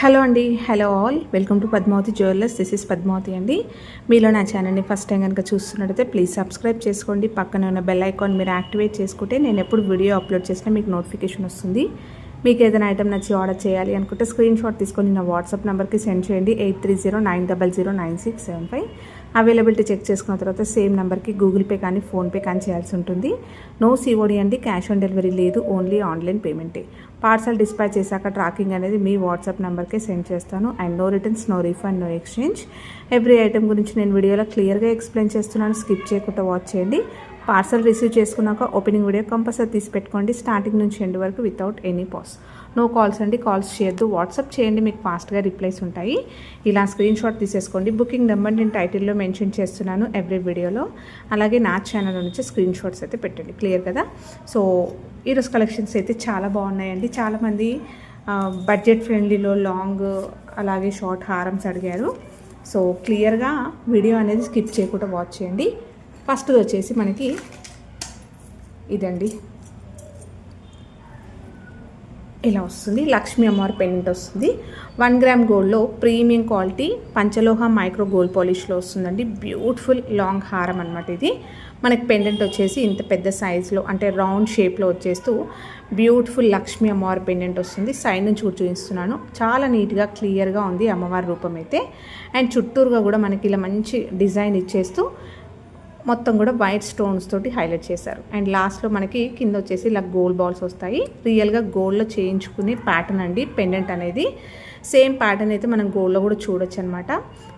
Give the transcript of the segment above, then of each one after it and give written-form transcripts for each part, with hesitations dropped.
Hello అండి, hello all, welcome to Padmavati jewellers. This is Padmavati అండి. మీలో నా ఛానల్ని ఫస్ట్ టైం కనుక చూస్తున్నట్టయితే ప్లీజ్ సబ్స్క్రైబ్ చేసుకోండి. పక్కన ఉన్న బెల్ ఐకాన్ మీరు యాక్టివేట్ చేసుకుంటే నేను ఎప్పుడు వీడియో అప్లోడ్ చేసినా మీకు నోటిఫికేషన్ వస్తుంది. మీకు ఏదైనా ఐటమ్ నచ్చి ఆర్డర్ చేయాలి అనుకుంటే స్క్రీన్ షాట్ తీసుకొని నా వాట్సాప్ నెంబర్కి సెండ్ చేయండి. 8309009675. అవైలబిలిటీ చెక్ చేసుకున్న తర్వాత సేమ్ నెంబర్కి గూగుల్ పే కానీ ఫోన్పే కానీ చేయాల్సి ఉంటుంది. నో సిఓడి అండి, క్యాష్ ఆన్ డెలివరీ లేదు, ఓన్లీ ఆన్లైన్ పేమెంటే. పార్సల్ డిస్పాచ్ చేశాక ట్రాకింగ్ అనేది మీ వాట్సాప్ నెంబర్కే సెండ్ చేస్తాను. And no returns, no refund, no exchange. Every item గురించి నేను వీడియోలో క్లియర్గా ఎక్స్ప్లెయిన్ చేస్తున్నాను. స్కిప్ చేయకుండా వాచ్ చేయండి. పార్సల్ రిసీవ్ చేసుకున్నాక ఓపెనింగ్ వీడియో కంపల్సరీ తీసి పెట్టుకోండి, స్టార్టింగ్ నుంచి ఎండ్ వరకు without any pause. No calls అండి, కాల్స్ చేయొద్దు, వాట్సాప్ చేయండి, మీకు ఫాస్ట్గా రిప్లైస్ ఉంటాయి. ఇలా స్క్రీన్ షాట్ తీసేసుకోండి. బుకింగ్ నెంబర్ నేను టైటిల్లో మెన్షన్ చేస్తున్నాను ఎవ్రీ వీడియోలో. అలాగే నా ఛానల్ నుంచి స్క్రీన్ షాట్స్ అయితే పెట్టండి. క్లియర్ కదా? సో ఈరోజు కలెక్షన్స్ అయితే చాలా బాగున్నాయండి. చాలామంది బడ్జెట్ ఫ్రెండ్లీలో లాంగ్ అలాగే షార్ట్ హారమ్స్ అడిగారు. సో క్లియర్గా వీడియో అనేది స్కిప్ చేయకుండా వాచ్ చేయండి. ఫస్ట్ వచ్చేసి మనకి ఇదండి, ఇలా వస్తుంది. లక్ష్మీ అమ్మవారి పెండెంట్ వస్తుంది. 1 గ్రామ్ గోల్డ్లో ప్రీమియం క్వాలిటీ పంచలోహ మైక్రో గోల్డ్ పాలిష్లో వస్తుందండి. బ్యూటిఫుల్ లాంగ్ హారం అనమాట ఇది. మనకి పెండెంట్ వచ్చేసి ఇంత పెద్ద సైజులో అంటే రౌండ్ షేప్లో వచ్చేస్తూ బ్యూటిఫుల్ లక్ష్మీ అమ్మవారి పెండెంట్ వస్తుంది. సైడ్ నుంచి చూపిస్తున్నాను. చాలా నీట్గా క్లియర్గా ఉంది అమ్మవారి రూపం అయితే. అండ్ చుట్టూరుగా కూడా మనకి ఇలా మంచి డిజైన్ ఇచ్చేస్తూ మొత్తం కూడా వైట్ స్టోన్స్ తోటి హైలైట్ చేశారు. అండ్ లాస్ట్లో మనకి కింద వచ్చేసి ఇలా గోల్డ్ బాల్స్ వస్తాయి. రియల్గా గోల్డ్లో చేయించుకునే ప్యాటర్న్ అండి పెండెంట్ అనేది. సేమ్ ప్యాటర్న్ అయితే మనం గోల్డ్లో కూడా చూడొచ్చు అనమాట.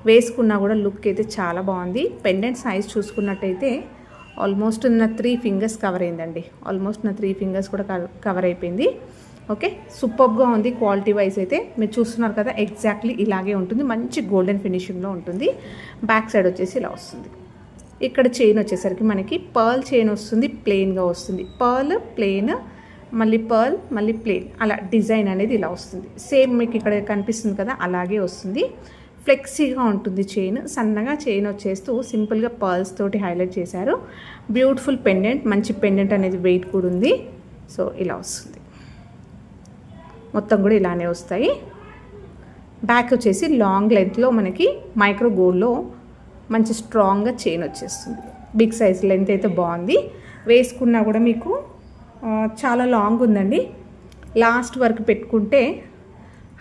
వేసుకున్నా కూడా లుక్ అయితే చాలా బాగుంది. పెండెంట్ సైజ్ చూసుకున్నట్టయితే ఆల్మోస్ట్ నా 3 ఫింగర్స్ కవర్ అయిందండి. ఆల్మోస్ట్ నా 3 ఫింగర్స్ కూడా కవర్ అయిపోయింది. ఓకే, సూపర్గా ఉంది. క్వాలిటీ వైజ్ అయితే మీరు చూస్తున్నారు కదా, ఎగ్జాక్ట్లీ ఇలాగే ఉంటుంది. మంచి గోల్డెన్ ఫినిషింగ్లో ఉంటుంది. బ్యాక్ సైడ్ వచ్చేసి ఇలా వస్తుంది. ఇక్కడ చైన్ వచ్చేసరికి మనకి పర్ల్ చైన్ వస్తుంది, ప్లెయిన్గా వస్తుంది. పర్ల్ ప్లెయిన్, మళ్ళీ పర్ల్, మళ్ళీ ప్లెయిన్, అలా డిజైన్ అనేది ఇలా వస్తుంది. సేమ్ మీకు ఇక్కడ కనిపిస్తుంది కదా, అలాగే వస్తుంది. ఫ్లెక్సీగా ఉంటుంది చైన్. సన్నగా చైన్ వచ్చేస్తూ సింపుల్గా పర్ల్స్ తోటి హైలైట్ చేశారు. బ్యూటిఫుల్ పెండెంట్, మంచి పెండెంట్ అనేది వెయిట్ కూడా ఉంది. సో ఇలా వస్తుంది. మొత్తం కూడా ఇలానే వస్తాయి. బ్యాక్ వచ్చేసి లాంగ్ లెంత్లో మనకి మైక్రో గోల్డ్లో మంచి స్ట్రాంగ్గా చైన్ వచ్చేస్తుంది. బిగ్ సైజ్ లెంత్ అయితే బాగుంది. వేసుకున్నా కూడా మీకు చాలా లాంగ్ ఉందండి. లాస్ట్ వరకు పెట్టుకుంటే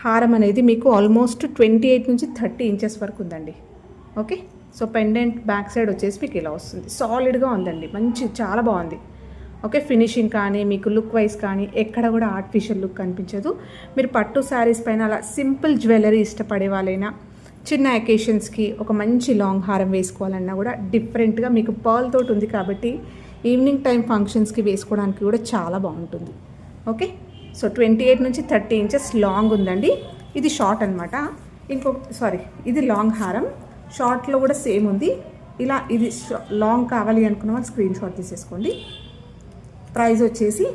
హారం అనేది మీకు ఆల్మోస్ట్ 28 నుంచి 30 ఇంచెస్ వరకు ఉందండి. Okay, so pendant back side వచ్చేసి మీకు ఇలా వస్తుంది. సాలిడ్గా ఉందండి, మంచి చాలా బాగుంది. ఓకే, ఫినిషింగ్ కానీ మీకు లుక్ వైజ్ కానీ ఎక్కడ కూడా ఆర్టిఫిషియల్ లుక్ కనిపించదు. మీరు పట్టు శారీస్ పైన అలా సింపుల్ జ్యువెలరీ ఇష్టపడే వాళ్ళైనా, చిన్న అకేషన్స్కి ఒక మంచి లాంగ్ హారం వేసుకోవాలన్నా కూడా డిఫరెంట్గా మీకు పర్ల్ తోటి ఉంది కాబట్టి ఈవినింగ్ టైం ఫంక్షన్స్కి వేసుకోవడానికి కూడా చాలా బాగుంటుంది. ఓకే, సో 28 నుంచి 30 ఇంచెస్ లాంగ్ ఉందండి. ఇది షార్ట్ అనమాట. ఇది లాంగ్ హారం. షార్ట్లో కూడా సేమ్ ఉంది. ఇలా ఇది లాంగ్ కావాలి అనుకున్న వాళ్ళు స్క్రీన్ షాట్ తీసేసుకోండి. ప్రైస్ వచ్చేసి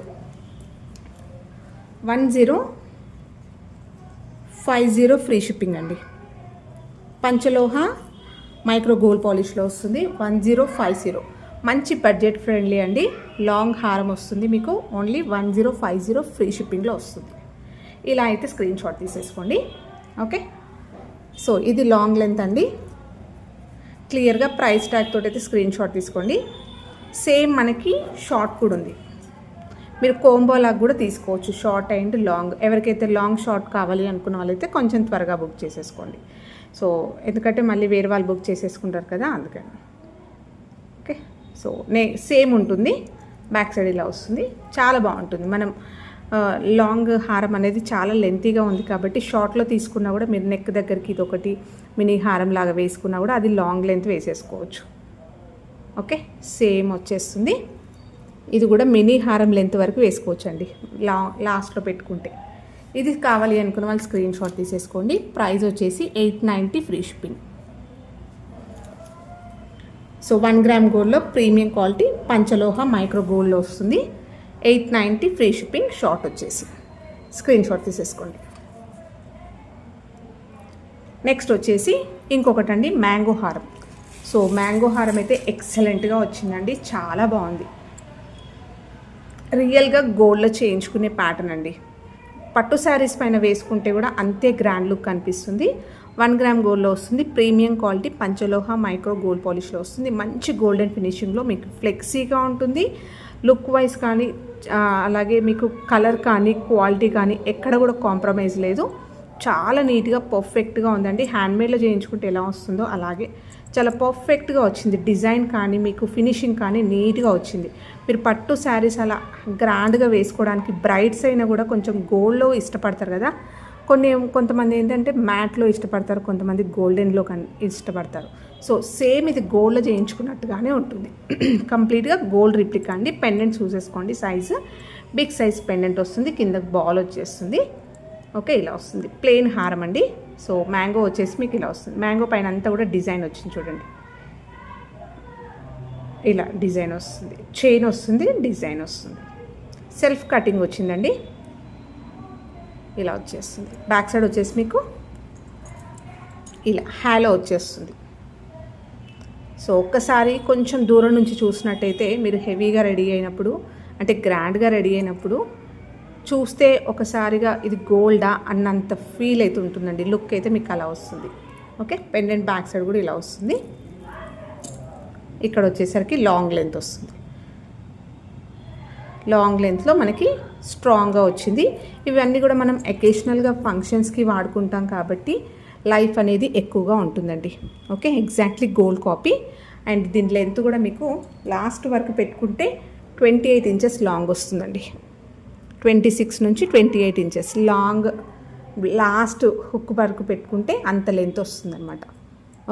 1050 ఫ్రీ షిప్పింగ్ అండి. పంచలోహ మైక్రో గోల్డ్ పాలిష్లో వస్తుంది. 1050. మంచి బడ్జెట్ ఫ్రెండ్లీ అండి. లాంగ్ హారం వస్తుంది మీకు. ఓన్లీ 1050 ఫ్రీ షిప్పింగ్లో వస్తుంది. ఇలా అయితే స్క్రీన్ షాట్ తీసేసుకోండి. ఓకే, సో ఇది లాంగ్ లెంత్ అండి. క్లియర్గా ప్రైస్ ట్యాగ్ తోటి అయితే స్క్రీన్ షాట్ తీసుకోండి. సేమ్ మనకి షార్ట్ కూడా ఉంది. మీరు కోంబో లాగా కూడా తీసుకోవచ్చు, షార్ట్ అండ్ లాంగ్. ఎవరికైతే లాంగ్ షార్ట్ కావాలి అనుకున్న వాళ్ళైతే కొంచెం త్వరగా బుక్ చేసేసుకోండి. సో ఎందుకంటే మళ్ళీ వేరే వాళ్ళు బుక్ చేసేసుకుంటారు కదా, అందుకని. ఓకే, సో సేమ్ ఉంటుంది. బ్యాక్ సైడ్ ఇలా వస్తుంది. చాలా బాగుంటుంది. మనం లాంగ్ హారం అనేది చాలా లెంతీగా ఉంది కాబట్టి షార్ట్లో తీసుకున్నా కూడా మీరు నెక్ దగ్గరికి ఇది ఒకటి మినీ హారం లాగా వేసుకున్నా కూడా అది లాంగ్ లెంత్ వేసేసుకోవచ్చు. ఓకే, సేమ్ వచ్చేస్తుంది. ఇది కూడా మినీ హారం లెంత్ వరకు వేసుకోవచ్చు అండి లాస్ట్లో పెట్టుకుంటే. ఇది కావాలి అనుకున్న వాళ్ళు స్క్రీన్ షాట్ తీసేసుకోండి. ప్రైస్ వచ్చేసి 890 ఫ్రీ షిప్పింగ్. సో 1 గ్రామ్ గోల్డ్లో ప్రీమియం క్వాలిటీ పంచలోహ మైక్రో గోల్డ్లో వస్తుంది. 890 ఫ్రీ షిప్పింగ్. షార్ట్ వచ్చేసి స్క్రీన్ షాట్ తీసేసుకోండి. నెక్స్ట్ వచ్చేసి ఇంకొకటి అండి, మ్యాంగో హారం. సో మ్యాంగో హారం అయితే ఎక్సలెంట్గా వచ్చిందండి, చాలా బాగుంది. రియల్గా గోల్డ్లో చేయించుకునే ప్యాటర్న్ అండి. పట్టు శారీస్ పైన వేసుకుంటే కూడా అంతే గ్రాండ్ లుక్ కనిపిస్తుంది. 1 గ్రామ్ గోల్డ్లో వస్తుంది. ప్రీమియం క్వాలిటీ పంచలోహ మైక్రో గోల్డ్ పాలిష్లో వస్తుంది. మంచి గోల్డెన్ ఫినిషింగ్లో మీకు ఫ్లెక్సీగా ఉంటుంది. లుక్ వైజ్ కానీ అలాగే మీకు కలర్ కానీ క్వాలిటీ కానీ ఎక్కడ కూడా కాంప్రమైజ్ లేదు. చాలా నీట్గా పర్ఫెక్ట్గా ఉందండి. హ్యాండ్మేడ్లో చేయించుకుంటే ఎలా వస్తుందో అలాగే చాలా పర్ఫెక్ట్గా వచ్చింది. డిజైన్ కానీ మీకు ఫినిషింగ్ కానీ నీట్గా వచ్చింది. మీరు పట్టు శారీస్ అలా గ్రాండ్గా వేసుకోవడానికి బ్రైడ్స్ అయినా కూడా కొంచెం గోల్డ్లో ఇష్టపడతారు కదా. కొంతమంది ఏంటంటే మ్యాట్లో ఇష్టపడతారు, కొంతమంది గోల్డెన్లో ఇష్టపడతారు. సో సేమ్ ఇది గోల్డ్లో చేయించుకున్నట్టుగానే ఉంటుంది. కంప్లీట్గా గోల్డ్ రిప్లికా అండి. పెండెంట్ చూసేసుకోండి. సైజు బిగ్ సైజ్ పెండెంట్ వస్తుంది. కింద బాల్ వచ్చేస్తుంది. ఓకే, ఇలా వస్తుంది. ప్లెయిన్ హారం అండి. సో మ్యాంగో వచ్చేసి మీకు ఇలా వస్తుంది. మ్యాంగో పైన అంతా కూడా డిజైన్ వచ్చింది చూడండి. ఇలా డిజైన్ వస్తుంది. చైన్ వస్తుంది, డిజైన్ వస్తుంది. సెల్ఫ్ కటింగ్ వచ్చిందండి. ఇలా వచ్చేస్తుంది. బ్యాక్ సైడ్ వచ్చేసి మీకు ఇలా హ్యాలో వచ్చేస్తుంది. సో ఒక్కసారి కొంచెం దూరం నుంచి చూసినట్టయితే మీరు హెవీగా రెడీ అయినప్పుడు అంటే గ్రాండ్గా రెడీ అయినప్పుడు చూస్తే ఒకసారిగా ఇది గోల్డా అన్నంత ఫీల్ అయితే ఉంటుందండి. లుక్ అయితే మీకు అలా వస్తుంది. ఓకే, పెండెంట్ బ్యాక్ సైడ్ కూడా ఇలా వస్తుంది. ఇక్కడ వచ్చేసరికి లాంగ్ లెంత్ వస్తుంది. లాంగ్ లెంత్లో మనకి స్ట్రాంగ్గా వచ్చింది. ఇవన్నీ కూడా మనం అకేషనల్గా ఫంక్షన్స్కి వాడుకుంటాం కాబట్టి లైఫ్ అనేది ఎక్కువగా ఉంటుందండి. Okay, exactly gold copy. And దీని లెంత్ కూడా మీకు లాస్ట్ వరకు పెట్టుకుంటే 28 ఇంచెస్ లాంగ్ వస్తుందండి. 26 నుంచి 28 ఇంచెస్ లాంగ్ లాస్ట్ హుక్ వరకు పెట్టుకుంటే అంత లెంత్ వస్తుందన్నమాట.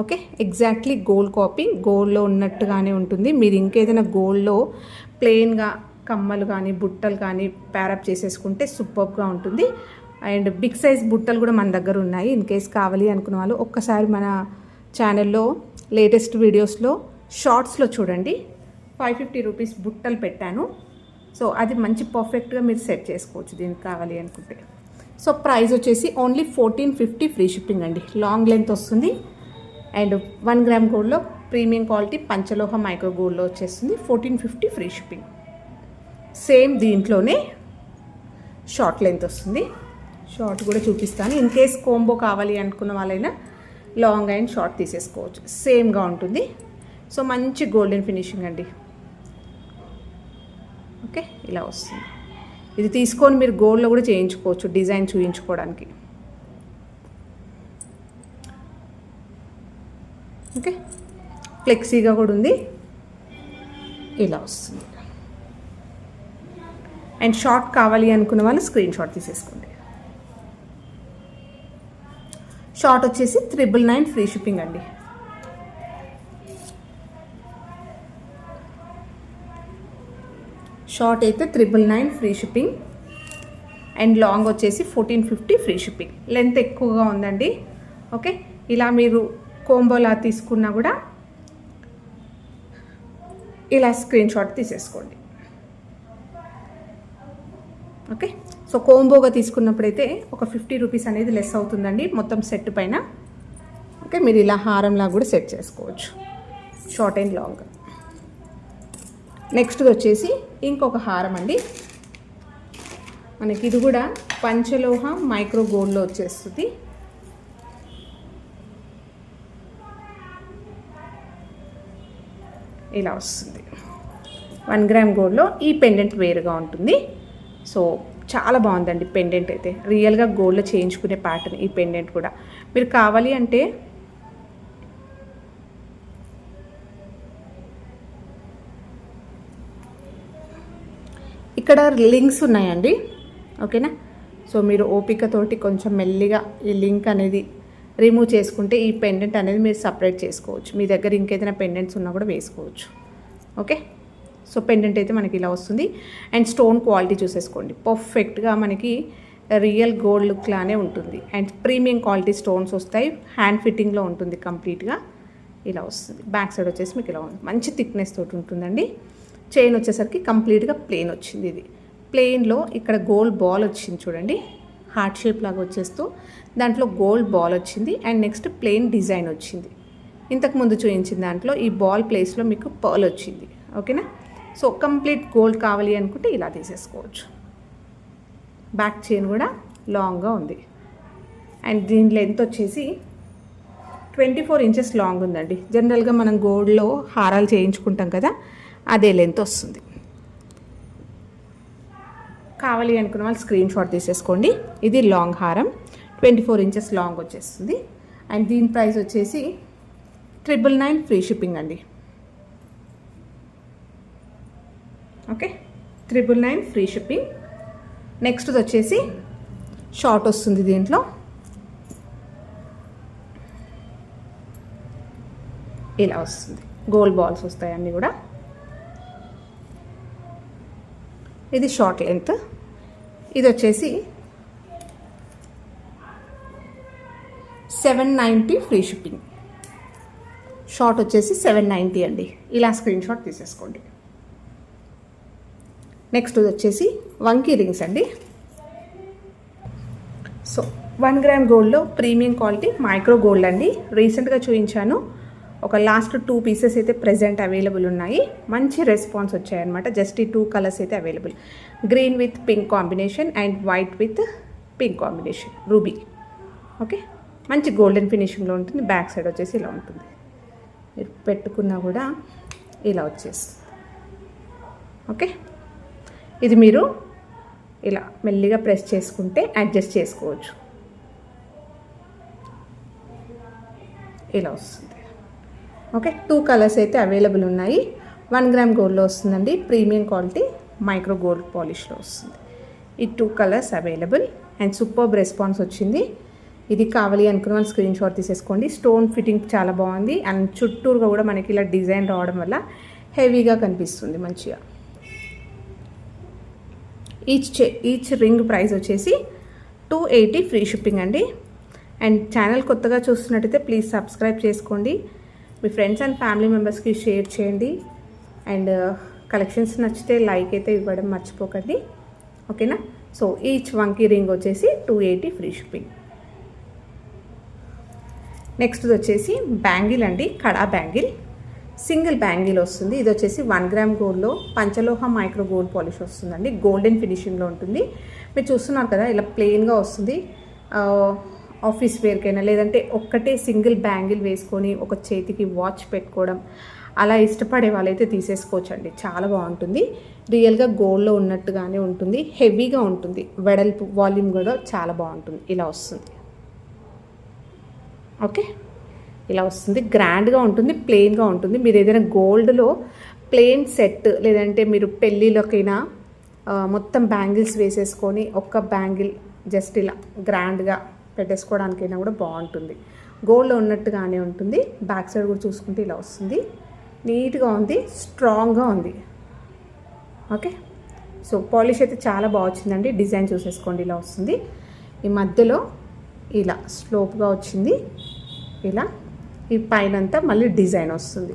Okay, exactly gold copy. గోల్డ్లో ఉన్నట్టుగానే ఉంటుంది. మీరు ఇంకేదైనా గోల్డ్లో ప్లెయిన్గా కమ్మలు కానీ బుట్టలు కానీ ప్యారప్ చేసేసుకుంటే సూపర్గా ఉంటుంది. అండ్ బిగ్ సైజ్ బుట్టలు కూడా మన దగ్గర ఉన్నాయి. ఇన్ కేస్ కావాలి అనుకున్న వాళ్ళు ఒక్కసారి మన ఛానల్లో లేటెస్ట్ వీడియోస్లో షార్ట్స్లో చూడండి. 550 రూపీస్ బుట్టలు పెట్టాను. సో అది మంచి పర్ఫెక్ట్గా మీరు సెట్ చేసుకోవచ్చు దీనికి కావాలి అనుకుంటే. సో ప్రైస్ వచ్చేసి ఓన్లీ 1450 ఫ్రీ షిప్పింగ్ అండి. లాంగ్ లెంత్ వస్తుంది. అండ్ 1 గ్రామ్ గోల్డ్లో ప్రీమియం క్వాలిటీ పంచలోహ మైక్రో గోల్డ్లో వచ్చేస్తుంది. 1450 ఫ్రీ షిప్పింగ్. సేమ్ దీంట్లోనే షార్ట్ లెంత్ వస్తుంది. షార్ట్ కూడా చూపిస్తాను. ఇన్ కేస్ కోంబో కావాలి అనుకున్న వాళ్ళైనా లాంగ్ అండ్ షార్ట్ తీసేసుకోవచ్చు. సేమ్గా ఉంటుంది. సో మంచి గోల్డెన్ ఫినిషింగ్ అండి. ఓకే, ఇలా వస్తుంది. ఇది తీసుకొని మీరు గోల్డ్లో కూడా చేయించుకోవచ్చు డిజైన్ చూయించుకోవడానికి. ఓకే, ఫ్లెక్సీగా కూడా ఉంది. ఇలా వస్తుంది. అండ్ షార్ట్ కావాలి అనుకున్న వాళ్ళు స్క్రీన్ షాట్ తీసేసుకోండి. షార్ట్ వచ్చేసి 999 ఫ్రీ షిప్పింగ్ అండి. షార్ట్ అయితే 999 ఫ్రీ షిప్పింగ్. అండ్ లాంగ్ వచ్చేసి 1450 ఫ్రీ షిప్పింగ్. లెంత్ ఎక్కువగా ఉందండి. ఓకే, ఇలా మీరు కోంబోలా తీసుకున్నా కూడా ఇలా స్క్రీన్ షాట్ తీసేసుకోండి. ఓకే, సో కోంబోగా తీసుకున్నప్పుడైతే ఒక 50 రూపీస్ అనేది లెస్ అవుతుందండి మొత్తం సెట్ పైన. ఓకే, మీరు ఇలా హారంలా కూడా సెట్ చేసుకోవచ్చు షార్ట్ అండ్ లాంగ్. నెక్స్ట్ వచ్చేసి ఇంకొక హారం అండి. మనకి ఇది కూడా పంచలోహ మైక్రో గోల్డ్లో వచ్చేస్తుంది. ఇలా వస్తుంది. 1 గ్రామ్ గోల్డ్లో ఈ పెండెంట్ వేరుగా ఉంటుంది. సో చాలా బాగుందండి పెండెంట్ అయితే. రియల్గా గోల్డ్లో చేయించుకునే ప్యాటర్న్ ఈ పెండెంట్ కూడా. మీరు కావాలి అంటే ఇక్కడ లింక్స్ ఉన్నాయండి. ఓకేనా, సో మీరు ఓపికతోటి కొంచెం మెల్లిగా ఈ లింక్ అనేది రిమూవ్ చేసుకుంటే ఈ పెండెంట్ అనేది మీరు సపరేట్ చేసుకోవచ్చు. మీ దగ్గర ఇంకేదైనా పెండెంట్స్ ఉన్నా కూడా వేసుకోవచ్చు. ఓకే, సో పెండెంట్ అయితే మనకి ఇలా వస్తుంది. అండ్ స్టోన్ క్వాలిటీ చూసేసుకోండి. పర్ఫెక్ట్గా మనకి రియల్ గోల్డ్ లుక్ లానే ఉంటుంది. అండ్ ప్రీమియం క్వాలిటీ స్టోన్స్ వస్తాయి. హ్యాండ్ ఫిట్టింగ్లో ఉంటుంది కంప్లీట్గా. ఇలా వస్తుంది. బ్యాక్ సైడ్ వచ్చేసి మీకు ఇలా ఉంది. మంచి థిక్నెస్ తోటి ఉంటుందండి. చైన్ వచ్చేసరికి కంప్లీట్గా ప్లెయిన్ వచ్చింది. ఇది ప్లెయిన్లో ఇక్కడ గోల్డ్ బాల్ వచ్చింది చూడండి. హార్ట్ షేప్ లాగా వచ్చేస్తూ దాంట్లో గోల్డ్ బాల్ వచ్చింది. అండ్ నెక్స్ట్ ప్లెయిన్ డిజైన్ వచ్చింది. ఇంతకుముందు చూపించిన దాంట్లో ఈ బాల్ ప్లేస్లో మీకు పర్ల్ వచ్చింది. ఓకేనా, సో కంప్లీట్ గోల్డ్ కావాలి అనుకుంటే ఇలా తీసేసుకోవచ్చు. బ్యాక్ చైన్ కూడా లాంగ్గా ఉంది. అండ్ దీని లెంత్ వచ్చేసి 24 ఇంచెస్ లాంగ్ ఉందండి. జనరల్గా మనం గోల్డ్లో హారాలు చేయించుకుంటాం కదా, అదే లెంత్ వస్తుంది. కావాలి అనుకున్న వాళ్ళు స్క్రీన్ షాట్ తీసేసుకోండి. ఇది లాంగ్ హారం, 24 ఇంచెస్ లాంగ్ వచ్చేస్తుంది. అండ్ దీని ప్రైస్ వచ్చేసి 999 ఫ్రీ షిప్పింగ్ అండి. Okay, 999 free shipping. నెక్స్ట్ వచ్చేసి షార్ట్ వస్తుంది. దీంట్లో ఇలా వస్తుంది, గోల్డ్ బాల్స్ వస్తాయి అన్నీ కూడా. ఇది షార్ట్ లెంత్. ఇది వచ్చేసి 790 ఫ్రీ షిప్పింగ్. షార్ట్ వచ్చేసి 790 అండి. ఇలా స్క్రీన్ షాట్ తీసేసుకోండి. నెక్స్ట్ వచ్చేసి వంకీ రింగ్స్ అండి. సో 1 గ్రామ్ గోల్డ్లో ప్రీమియం క్వాలిటీ మైక్రో గోల్డ్ అండి. రీసెంట్గా చూపించాను. ఒక లాస్ట్ 2 పీసెస్ అయితే ప్రెజెంట్ అవైలబుల్ ఉన్నాయి. మంచి రెస్పాన్స్ వచ్చాయన్నమాట. జస్ట్ ఈ 2 కలర్స్ అయితే available. Green with pink combination and white with pink combination, ruby. Okay, మంచి గోల్డెన్ ఫినిషింగ్లో ఉంటుంది. బ్యాక్ సైడ్ వచ్చేసి ఇలా ఉంటుంది. మీరు పెట్టుకున్నా కూడా ఇలా వచ్చేస్తుంది. ఓకే, ఇది మీరు ఇలా మెల్లిగా ప్రెస్ చేసుకుంటే అడ్జస్ట్ చేసుకోవచ్చు. ఇలా వస్తుంది. ఓకే, 2 కలర్స్ అయితే అవైలబుల్ ఉన్నాయి. 1 గ్రామ్ గోల్డ్లో వస్తుందండి. ప్రీమియం క్వాలిటీ మైక్రో గోల్డ్ పాలిష్లో వస్తుంది. ఈ 2 colours available and superb response వచ్చింది. ఇది కావాలి అనుకున్న వాళ్ళు స్క్రీన్ షాట్ తీసేసుకోండి. స్టోన్ ఫిట్టింగ్ చాలా బాగుంది అండ్ చుట్టూరుగా కూడా మనకి ఇలా డిజైన్ రావడం వల్ల హెవీగా కనిపిస్తుంది మంచిగా. ఈచ్ రింగ్ ప్రైస్ వచ్చేసి 280 ఫ్రీ షిప్పింగ్ అండి. అండ్ ఛానల్ కొత్తగా చూస్తున్నట్టయితే ప్లీజ్ సబ్స్క్రైబ్ చేసుకోండి. మీ ఫ్రెండ్స్ అండ్ ఫ్యామిలీ మెంబర్స్కి షేర్ చేయండి. అండ్ కలెక్షన్స్ నచ్చితే లైక్ అయితే ఇవ్వడం మర్చిపోకండి. ఓకేనా? సో ఈచ్ వంకీ రింగ్ వచ్చేసి 280 ఫ్రీ షిప్పింగ్. నెక్స్ట్ వచ్చేసి బ్యాంగిల్ అండి, కడా బ్యాంగిల్. సింగిల్ బ్యాంగిల్ వస్తుంది. ఇది వచ్చేసి 1 గ్రామ్ గోల్డ్లో పంచలోహ మైక్రో గోల్డ్ పాలిష్ వస్తుందండి. గోల్డెన్ ఫినిషింగ్లో ఉంటుంది. మీరు చూస్తున్నారు కదా, ఇలా ప్లెయిన్గా వస్తుంది. ఆఫీస్ వేర్కైనా లేదంటే ఒక్కటే సింగిల్ బ్యాంగిల్ వేసుకొని ఒక చేతికి వాచ్ పెట్టుకోవడం అలా ఇష్టపడే వాళ్ళైతే తీసేసుకోవచ్చు అండి. చాలా బాగుంటుంది. రియల్గా గోల్డ్లో ఉన్నట్టుగానే ఉంటుంది. హెవీగా ఉంటుంది. వెడల్పు వాల్యూమ్ కూడా చాలా బాగుంటుంది. ఇలా వస్తుంది. ఓకే, ఇలా వస్తుంది. గ్రాండ్గా ఉంటుంది, ప్లెయిన్గా ఉంటుంది. మీరు ఏదైనా గోల్డ్లో ప్లెయిన్ సెట్ లేదంటే మీరు పెళ్ళిలోకైనా మొత్తం బ్యాంగిల్స్ వేసేసుకొని ఒక్క బ్యాంగిల్ జస్ట్ ఇలా గ్రాండ్గా పెట్టేసుకోవడానికైనా కూడా బాగుంటుంది. గోల్డ్లో ఉన్నట్టుగానే ఉంటుంది. బ్యాక్ సైడ్ కూడా చూసుకుంటే ఇలా వస్తుంది. నీట్గా ఉంది, స్ట్రాంగ్గా ఉంది. ఓకే, సో పాలిష్ అయితే చాలా బాగా వచ్చిందండి. డిజైన్ చూసేసుకోండి, ఇలా వస్తుంది. ఈ మధ్యలో ఇలా స్లోప్గా వచ్చింది. ఇలా ఈ పైనంతా మళ్ళీ డిజైన్ వస్తుంది.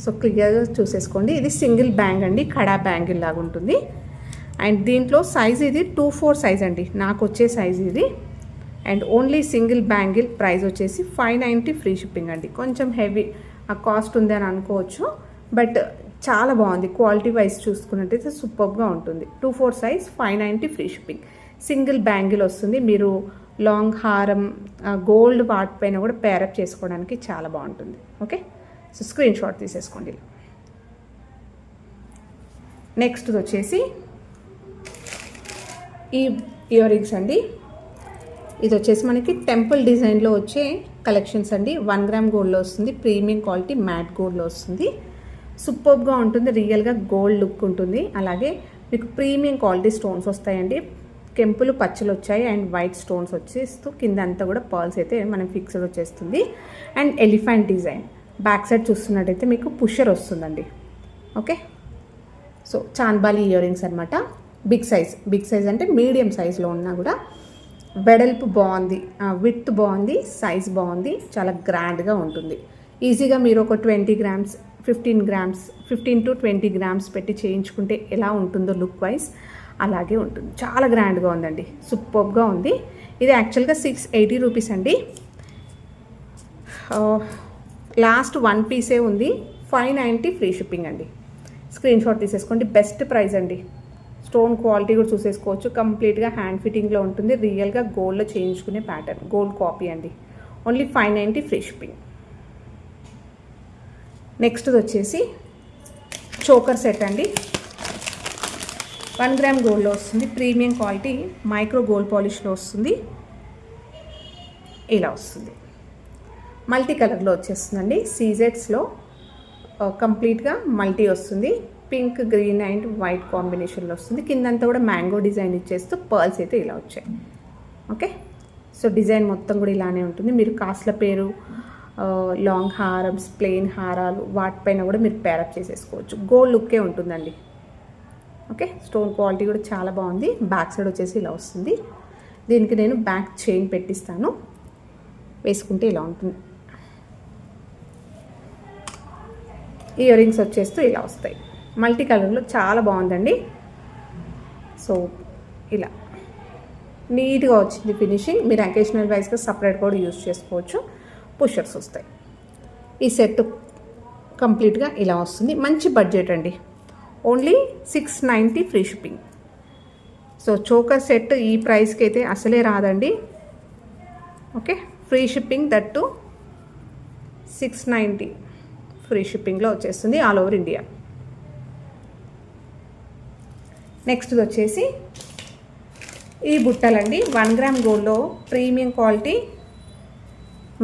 సో క్లియర్గా చూసేసుకోండి. ఇది సింగిల్ బ్యాంగ్ అండి, కడా బ్యాంగిల్ లాగా ఉంటుంది. అండ్ దీంట్లో సైజ్ ఇది 2/4 సైజ్ అండి. నాకు వచ్చే సైజ్ ఇది. And only single bangle price వచ్చేసి 590 ఫ్రీ షిప్పింగ్ అండి. కొంచెం హెవీ ఆ కాస్ట్ ఉంది అని అనుకోవచ్చు, బట్ చాలా బాగుంది. క్వాలిటీ వైజ్ చూసుకున్నట్టయితే సూపర్గా ఉంటుంది. 2/4 size, 590 free shipping. Single bangle వస్తుంది. మీరు లాంగ్ హారం గోల్డ్ వాటిపైన కూడా పేరప్ చేసుకోవడానికి చాలా బాగుంటుంది. ఓకే, సో స్క్రీన్ షాట్ తీసేసుకోండి. నెక్స్ట్ వచ్చేసి ఈ ఇయర్ రింగ్స్ అండి. ఇది వచ్చేసి మనకి టెంపుల్ డిజైన్లో వచ్చే కలెక్షన్స్ అండి. 1 గ్రామ్ గోల్డ్లో వస్తుంది. ప్రీమియం క్వాలిటీ మ్యాట్ గోల్డ్లో వస్తుంది. సూపర్గా ఉంటుంది. రియల్గా గోల్డ్ లుక్ ఉంటుంది. అలాగే మీకు ప్రీమియం క్వాలిటీ స్టోన్స్ వస్తాయండి. కెంపులు పచ్చలు వచ్చాయి అండ్ వైట్ స్టోన్స్ వచ్చేస్తూ కింద అంతా కూడా పర్ల్స్ అయితే మనం ఫిక్స్డ్ వచ్చేస్తుంది. And elephant design. Back side చూస్తున్నట్టయితే మీకు పుషర్ వస్తుందండి. Okay, so chandbali ear rings అనమాట. బిగ్ సైజ్ అంటే మీడియం సైజ్లో ఉన్నా కూడా వెడల్పు బాగుంది, విడ్త్ బాగుంది, సైజ్ బాగుంది. చాలా గ్రాండ్గా ఉంటుంది. ఈజీగా మీరు ఒక 20 గ్రామ్స్ 15 to 20 గ్రామ్స్ పెట్టి చేయించుకుంటే ఎలా ఉంటుందో లుక్ వైజ్ అలాగే ఉంటుంది. చాలా గ్రాండ్గా ఉందండి. సూపర్గా ఉంది. ఇది యాక్చువల్గా 680 రూపీస్ అండి. లాస్ట్ 1 పీసే ఉంది. 590 ఫ్రీ షిప్పింగ్ అండి. స్క్రీన్ షాట్ తీసేసుకోండి. బెస్ట్ ప్రైస్ అండి. స్టోన్ క్వాలిటీ కూడా చూసేసుకోవచ్చు. కంప్లీట్గా హ్యాండ్ ఫిట్టింగ్లో ఉంటుంది. రియల్గా గోల్డ్లో చేయించుకునే ప్యాటర్న్, గోల్డ్ కాపీ అండి. Only 590 free shipping. నెక్స్ట్ వచ్చేసి చోకర్ సెట్ అండి. 1 గ్రామ్ గోల్డ్లో వస్తుంది. ప్రీమియం క్వాలిటీ మైక్రో గోల్డ్ పాలిష్లో వస్తుంది. ఇలా వస్తుంది. మల్టీ కలర్లో వచ్చేస్తుందండి. సీజెట్స్లో కంప్లీట్గా మల్టీ వస్తుంది. పింక్, గ్రీన్ అండ్ వైట్ కాంబినేషన్లో వస్తుంది. కిందంతా కూడా మ్యాంగో డిజైన్ ఇచ్చేస్తూ పర్ల్స్ అయితే ఇలా వచ్చాయి. ఓకే, సో డిజైన్ మొత్తం కూడా ఇలానే ఉంటుంది. మీరు కాస్ట్ల పేరు, లాంగ్ హారమ్స్, ప్లెయిన్ హారాలు వాటిపైన కూడా మీరు పేరప్ చేసేసుకోవచ్చు. గోల్డ్ లుక్కే ఉంటుందండి. ఓకే, స్టోన్ క్వాలిటీ కూడా చాలా బాగుంది. బ్యాక్ సైడ్ వచ్చేసి ఇలా వస్తుంది. దీనికి నేను బ్యాక్ చైన్ పెట్టిస్తాను. వేసుకుంటే ఇలా ఉంటుంది. ఇయర్ రింగ్స్ వచ్చేస్తూ ఇలా వస్తాయి. మల్టీ కలర్లో చాలా బాగుందండి. సో ఇలా నీట్గా వచ్చింది ఫినిషింగ్. మీరు అకేషనల్ వైజ్గా సపరేట్ కూడా యూజ్ చేసుకోవచ్చు. పుషర్స్ వస్తాయి. ఈ సెట్ కంప్లీట్గా ఇలా వస్తుంది. మంచి బడ్జెట్ అండి. Only 690 free shipping. So choker set ఈ ప్రైస్కి అయితే అసలే రాదండి. Okay, free shipping, that 690 free షిప్పింగ్లో వచ్చేస్తుంది ఆల్ ఓవర్ ఇండియా. నెక్స్ట్ వచ్చేసి ఈ బుట్టలండి. 1 గ్రామ్ గోల్డ్లో ప్రీమియం క్వాలిటీ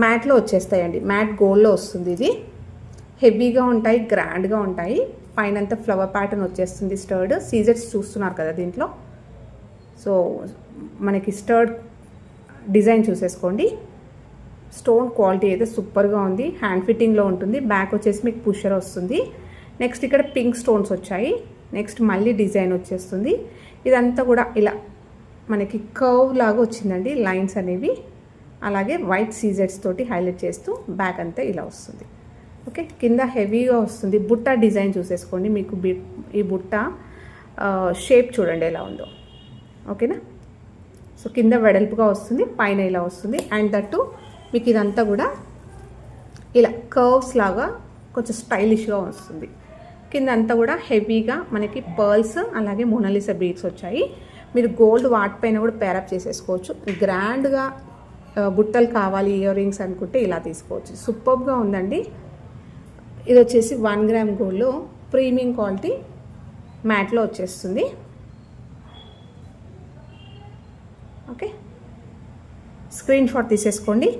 మ్యాట్లో వచ్చేస్తాయండి. మ్యాట్ గోల్డ్లో వస్తుంది. ఇది హెవీగా ఉంటాయి, గ్రాండ్గా ఉంటాయి. పైనంతా ఫ్లవర్ ప్యాటర్న్ వచ్చేస్తుంది. స్టర్డ్ సీజర్స్ చూస్తున్నారు కదా దీంట్లో. సో మనకి స్టర్డ్ డిజైన్ చూసేసుకోండి. స్టోన్ క్వాలిటీ అయితే సూపర్గా ఉంది. హ్యాండ్ ఫిట్టింగ్లో ఉంటుంది. బ్యాక్ వచ్చేసి మీకు పుషర్ వస్తుంది. నెక్స్ట్ ఇక్కడ పింక్ స్టోన్స్ వచ్చాయి. నెక్స్ట్ మళ్ళీ డిజైన్ వచ్చేస్తుంది. ఇదంతా కూడా ఇలా మనకి కర్వ్ లాగా వచ్చిందండి, లైన్స్ అనేవి. అలాగే వైట్ సీజెట్స్ తోటి హైలైట్ చేస్తూ బ్యాక్ అంతా ఇలా వస్తుంది. ఓకే, కింద హెవీగా వస్తుంది. బుట్ట డిజైన్ చూసేసుకోండి. మీకు ఈ బుట్ట షేప్ చూడండి ఎలా ఉందో. ఓకేనా, సో కింద వెడల్పుగా వస్తుంది, పైన ఇలా వస్తుంది. అండ్ దట్టు మీకు ఇదంతా కూడా ఇలా కర్వ్స్ లాగా కొంచెం స్టైలిష్గా వస్తుంది. కింద అంతా కూడా హెవీగా మనకి పర్ల్స్ అలాగే మోనాలిసా బీడ్స్ వచ్చాయి. మీరు గోల్డ్ వాటిపైన కూడా పేరప్ చేసేసుకోవచ్చు. గ్రాండ్గా బుట్టలు కావాలి, ఇయర్ రింగ్స్ అనుకుంటే ఇలా తీసుకోవచ్చు. సూపర్గా ఉందండి. ఇది వచ్చేసి 1 గ్రామ్ గోల్డ్లో ప్రీమియం క్వాలిటీ మ్యాట్లో వచ్చేస్తుంది. ఓకే, స్క్రీన్ షాట్ తీసేసుకోండి.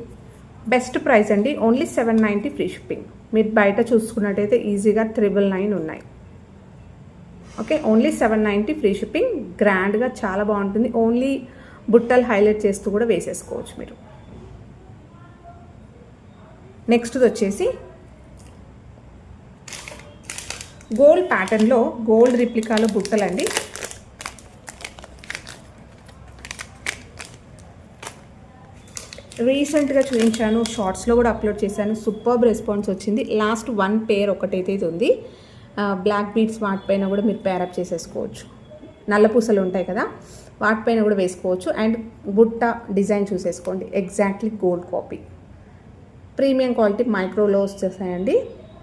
బెస్ట్ ప్రైస్ అండి. Only 790 free shipping. మీరు బయట చూసుకున్నట్టయితే ఈజీగా 999 ఉన్నాయి. Okay, only 790 free shipping. గ్రాండ్గా చాలా బాగుంటుంది. ఓన్లీ బుట్టలు హైలైట్ చేస్తూ కూడా వేసేసుకోవచ్చు మీరు. నెక్స్ట్ వచ్చేసి గోల్డ్ ప్యాటర్న్లో గోల్డ్ రిప్లికాలో బుట్టలండి. రీసెంట్గా చూపించాను, షార్ట్స్లో కూడా అప్లోడ్ చేశాను. సూపర్బ్ రెస్పాన్స్ వచ్చింది. లాస్ట్ 1 పేర్ ఒకటైతే ఇది ఉంది. బ్లాక్ బీడ్స్ వాటిపైన కూడా మీరు పేరప్ చేసేసుకోవచ్చు. నల్ల పూసలు ఉంటాయి కదా, వాటిపైన కూడా వేసుకోవచ్చు. అండ్ బుట్ట డిజైన్ చూసేసుకోండి, exactly gold copy. Premium quality మైక్రోలో వచ్చేసాయండి.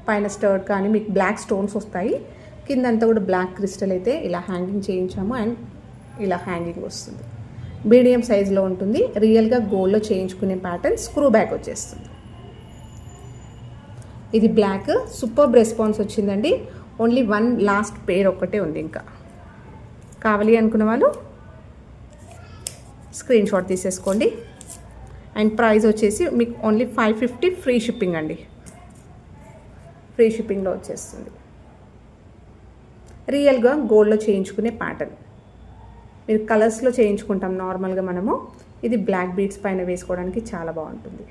పైన స్టర్డ్ కానీ మీకు బ్లాక్ స్టోన్స్ వస్తాయి. కిందంతా కూడా బ్లాక్ క్రిస్టల్ అయితే ఇలా హ్యాంగింగ్ చేయించాము. అండ్ ఇలా హ్యాంగింగ్ వస్తుంది. మీడియం సైజులో ఉంటుంది. రియల్గా గోల్డ్లో చేయించుకునే ప్యాటర్న్. స్క్రూ బ్యాక్ వచ్చేస్తుంది. ఇది బ్లాక్. సూపర్బ్ రెస్పాన్స్ వచ్చిందండి. ఓన్లీ 1 లాస్ట్ పేర్ ఒక్కటే ఉంది. ఇంకా కావాలి అనుకున్న వాళ్ళు స్క్రీన్ షాట్ తీసేసుకోండి. అండ్ ప్రైస్ వచ్చేసి మీకు ఓన్లీ 550 ఫ్రీ షిప్పింగ్ అండి. ఫ్రీ షిప్పింగ్లో వచ్చేస్తుంది. రియల్గా గోల్డ్లో చేయించుకునే ప్యాటర్న్. మీరు కలర్స్లో చేయించుకుంటాం నార్మల్గా మనము. ఇది బ్లాక్ బీడ్స్ పైన వేసుకోవడానికి చాలా బాగుంటుంది.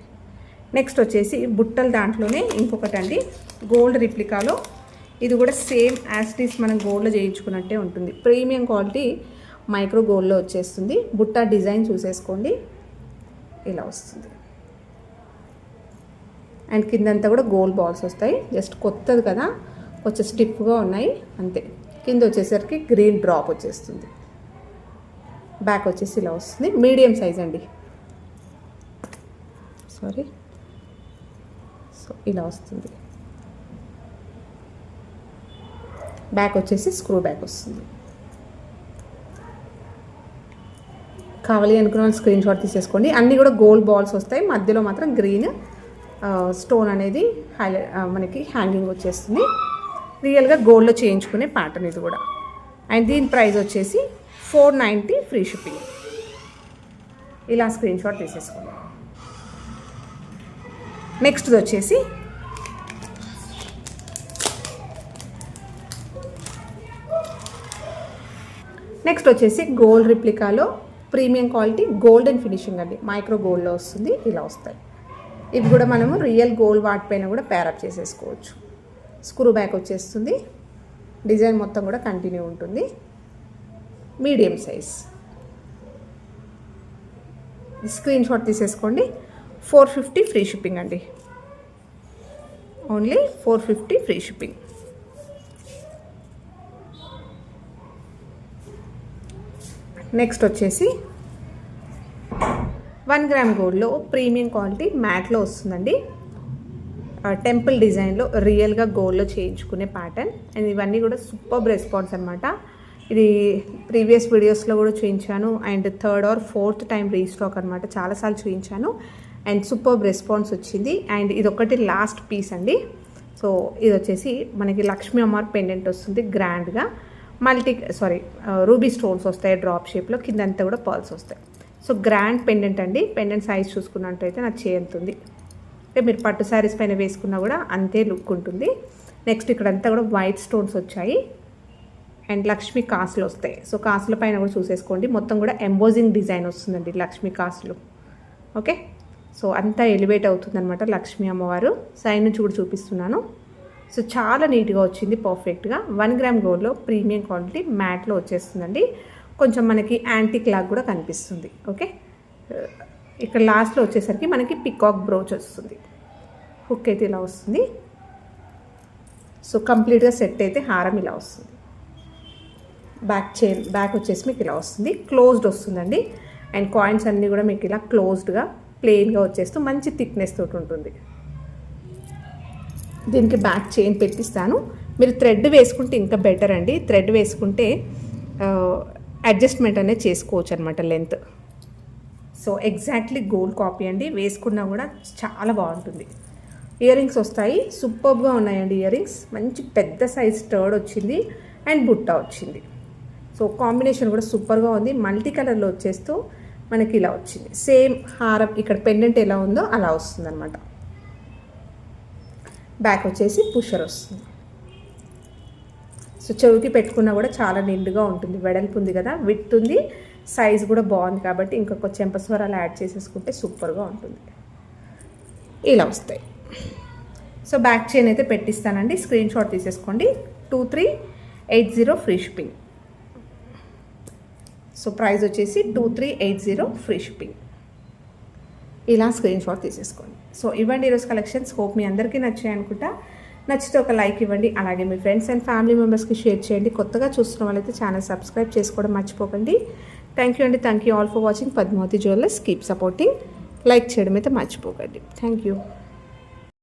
నెక్స్ట్ వచ్చేసి బుట్టల దాంట్లోనే ఇంకొకటి అండి, గోల్డ్ రిప్లికాలో. ఇది కూడా సేమ్ యాస్టీస్ మనం గోల్డ్లో చేయించుకున్నట్టే ఉంటుంది. ప్రీమియం క్వాలిటీ మైక్రో గోల్డ్లో వచ్చేస్తుంది. బుట్ట డిజైన్ చూసేసుకోండి, ఇలా వస్తుంది. అండ్ కిందంతా కూడా గోల్డ్ బాల్స్ వస్తాయి. జస్ట్ కొత్తది కదా, కొంచెం స్టిఫ్గా ఉన్నాయి అంతే. కింద వచ్చేసరికి గ్రీన్ డ్రాప్ వచ్చేస్తుంది. బ్యాక్ వచ్చేసి ఇలా వస్తుంది. మీడియం సైజ్ అండి. సారీ, సో ఇలా వస్తుంది. బ్యాక్ వచ్చేసి స్క్రూ బ్యాక్ వస్తుంది. కావాలి అనుకున్న వాళ్ళు స్క్రీన్ షాట్ తీసేసుకోండి. అన్నీ కూడా గోల్డ్ బాల్స్ వస్తాయి, మధ్యలో మాత్రం గ్రీన్ స్టోన్ అనేది మనకి హ్యాంగింగ్ వచ్చేస్తుంది. రియల్గా గోల్డ్లో చేయించుకునే ప్యాటర్న్ ఇది కూడా. అండ్ దీని ప్రైస్ వచ్చేసి 490 ఫ్రీ షిప్పింగ్. ఇలా స్క్రీన్ షాట్ తీసేసుకోండి. నెక్స్ట్ వచ్చేసి గోల్డ్ రిప్లికాలో ప్రీమియం క్వాలిటీ గోల్డెన్ ఫినిషింగ్ అండి, మైక్రో గోల్డ్లో వస్తుంది. ఇలా వస్తాయి. ఇవి కూడా మనము రియల్ గోల్డ్ వాటిపైన కూడా ప్యారప్ చేసేసుకోవచ్చు. స్క్రూ బ్యాక్ వచ్చేస్తుంది. డిజైన్ మొత్తం కూడా కంటిన్యూ ఉంటుంది. Medium size. స్క్రీన్ షాట్ తీసేసుకోండి. 450 ఫ్రీ షిప్పింగ్ అండి. Only 450 free shipping. నెక్స్ట్ వచ్చేసి 1 గ్రామ్ గోల్డ్లో ప్రీమియం క్వాలిటీ మ్యాట్లో వస్తుందండి. టెంపుల్ డిజైన్లో రియల్గా గోల్డ్లో చేయించుకునే ప్యాటర్న్. అండ్ ఇవన్నీ కూడా సూపర్ రెస్పాన్స్ అనమాట. ఇది ప్రీవియస్ వీడియోస్లో కూడా చూపించాను. And 3rd or 4th time restock అనమాట. చాలాసార్లు చూపించాను అండ్ సూపర్ రెస్పాన్స్ వచ్చింది. అండ్ ఇది ఒకటి లాస్ట్ పీస్ అండి. సో ఇది వచ్చేసి మనకి లక్ష్మీ అమ్మవారి పెండెంట్ వస్తుంది గ్రాండ్గా. రూబీ స్టోన్స్ వస్తాయి డ్రాప్ షేప్లో, కిందంతా కూడా పర్ల్స్ వస్తాయి. సో గ్రాండ్ పెండెంట్ అండి. పెండెంట్ సైజ్ చూసుకున్నట్టయితే నాకు చేయంతుంది. అంటే మీరు పట్టు శారీస్ పైన వేసుకున్నా కూడా అంతే లుక్ ఉంటుంది. నెక్స్ట్ ఇక్కడంతా కూడా వైట్ స్టోన్స్ వచ్చాయి అండ్ లక్ష్మీ కాసులు వస్తాయి. సో కాసుల పైన కూడా చూసేసుకోండి. మొత్తం కూడా ఎంబోజింగ్ డిజైన్ వస్తుందండి లక్ష్మీ కాసులు. ఓకే, సో అంతా ఎలివేట్ అవుతుంది అనమాట లక్ష్మీ అమ్మవారు. సైడ్ నుంచి కూడా చూపిస్తున్నాను. సో చాలా నీట్గా వచ్చింది, పర్ఫెక్ట్గా. 1 గ్రామ్ గోల్డ్లో ప్రీమియం క్వాలిటీ మ్యాట్లో వచ్చేస్తుందండి. కొంచెం మనకి యాంటిక్ లాగా కూడా కనిపిస్తుంది. ఓకే, ఇక్కడ లాస్ట్లో వచ్చేసరికి మనకి పికాక్ బ్రోచ్ వస్తుంది. హుక్ అయితే ఇలా వస్తుంది. సో కంప్లీట్గా సెట్ అయితే హారం ఇలా వస్తుంది. బ్యాక్ వచ్చేసి మీకు ఇలా వస్తుంది. క్లోజ్డ్ వస్తుందండి. అండ్ కాయిన్స్ అన్నీ కూడా మీకు ఇలా క్లోజ్డ్గా ప్లెయిన్గా వచ్చేస్తూ మంచి థిక్నెస్ తోటి ఉంటుంది. దీనికి బ్యాక్ చైన్ పెట్టిస్తాను. మీరు థ్రెడ్ వేసుకుంటే ఇంకా బెటర్ అండి. థ్రెడ్ వేసుకుంటే అడ్జస్ట్మెంట్ అనేది చేసుకోవచ్చు అనమాట length. So exactly gold copy అండి. వేసుకున్నా కూడా చాలా బాగుంటుంది. ఇయర్ రింగ్స్ వస్తాయి. సూపర్గా ఉన్నాయండి ఇయర్ రింగ్స్. మంచి పెద్ద సైజ్ స్టర్డ్ వచ్చింది అండ్ బుట్ట వచ్చింది. సో కాంబినేషన్ కూడా సూపర్గా ఉంది. మల్టీ కలర్లో వచ్చేస్తూ మనకి ఇలా వచ్చింది. సేమ్ హారం ఇక్కడ పెండెంట్ ఎలా ఉందో అలా వస్తుంది అనమాట. బ్యాక్ వచ్చేసి పుషర్ వస్తుంది. సో చెవికి పెట్టుకున్నా కూడా చాలా నిండుగా ఉంటుంది. వెడల్పు ఉంది కదా, విత్ ఉంది, సైజ్ కూడా బాగుంది కాబట్టి ఇంకొక చెంపస్వరాలు యాడ్ చేసేసుకుంటే సూపర్గా ఉంటుంది. ఇలా వస్తాయి. సో బ్యాక్ చైన్ అయితే పెట్టిస్తానండి. స్క్రీన్ షాట్ తీసేసుకోండి. 2380 ఫ్రీ షిప్పింగ్. సో ప్రైస్ వచ్చేసి 2380 ఫ్రీ షిప్పింగ్. ఇలా స్క్రీన్ షాట్ తీసేసుకోండి. సో ఇవ్వండి ఈరోజు కలెక్షన్స్. హోప్ మీ అందరికీ నచ్చాయి అనుకుంటా. నచ్చితే ఒక లైక్ ఇవ్వండి. అలాగే మీ ఫ్రెండ్స్ అండ్ ఫ్యామిలీ మెంబర్స్కి షేర్ చేయండి. కొత్తగా చూస్తున్న వాళ్ళైతే ఛానల్ సబ్స్క్రైబ్ చేసుకోవడం మర్చిపోకండి. థ్యాంక్ యూ అండి. Thank you all for watching Padmavati jewellers. Keep supporting. Like చేయడం అయితే మర్చిపోకండి. Thank you.